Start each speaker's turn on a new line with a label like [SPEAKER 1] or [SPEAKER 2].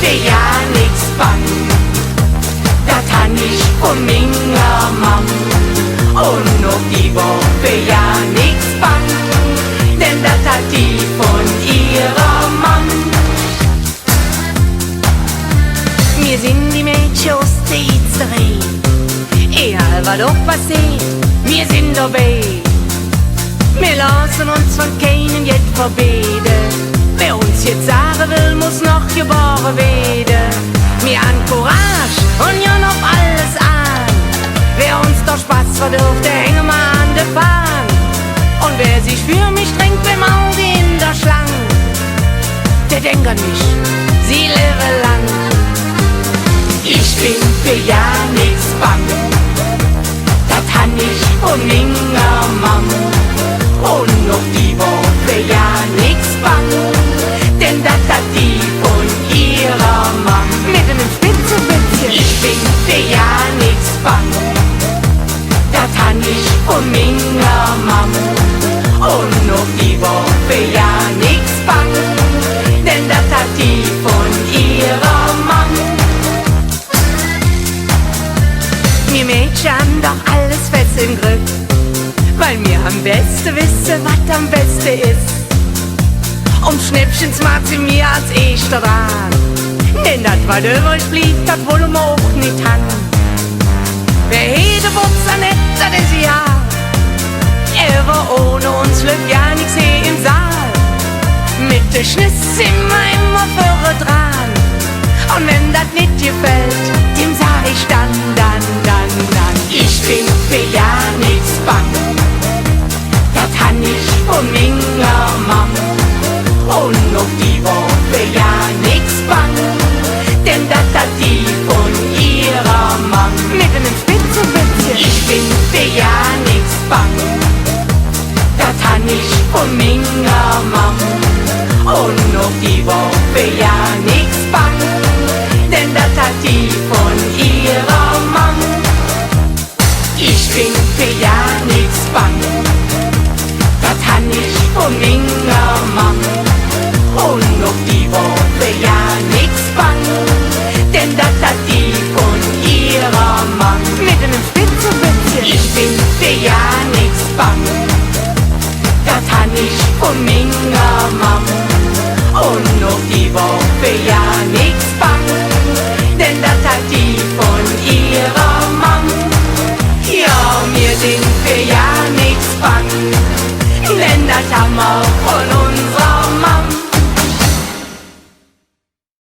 [SPEAKER 1] für ja nix bang. Dat han ich von minger Mam. Und noch die war für ja nix bang, denn dat hat die von ihrer Mam. Wir sind die Mädchen aus der Itzerei, egal was doch passiert, wir sind dabei. Wir lassen uns von keinem jet verbieten. Wer uns jetzt sagen will, muss noch geboren werden. Wir haben Courage und ja noch alles an. Wer uns doch Spaß verdurft, der hängen wir an der Bahn. Und wer sich für mich drängt, beim Auge in der Schlange, der denkt an mich, sie lebe lang. Ich bin für ja nix bang, dat han ich von minger Mam. Und noch die war für ja nix bang, denn dat hat die von ihrer Mam. Mit einem Spitzenbützchen. Ich bin für ja nix bang, dat han ich von minger Mam. Und noch die war für ja nix bang, denn dat hat die von ihrer Mam. Wir Mädchen haben doch alles fest im Griff, weil wir am besten wissen, was am besten ist. Um Schnäppchens mag sie mir als erster dran, denn das, was übrig blieb, das wollen wir auch nicht haben. Wer hätte Boxer nicht, das ist ja. Ohne uns läuft ja nix hier im Saal. Mit der Schniss sind wir immer vorne dran. Und wenn das nicht gefällt, dem sag ich dann. Ich bin für ja nix bang, dat han ich von minger Mam. Und noch die war für ja nix bang, denn dat hat die von ihrer Mam. Mit einem Spitzenbützchen. Ich bin für ja nix bang, dat han ich von minger Mam. Und noch die war für ja nix bang, denn dat hat die von ihrer Mam. Ich bin für ja nix bang, dat han ich von minger Mam. Und noch die war für ja nix bang, denn dat hat die von ihrer Mam. Mit einem Spitzenbützchen. Ich bin für ja nix bang, dat han ich von minger Mam. Und noch die war für ja nix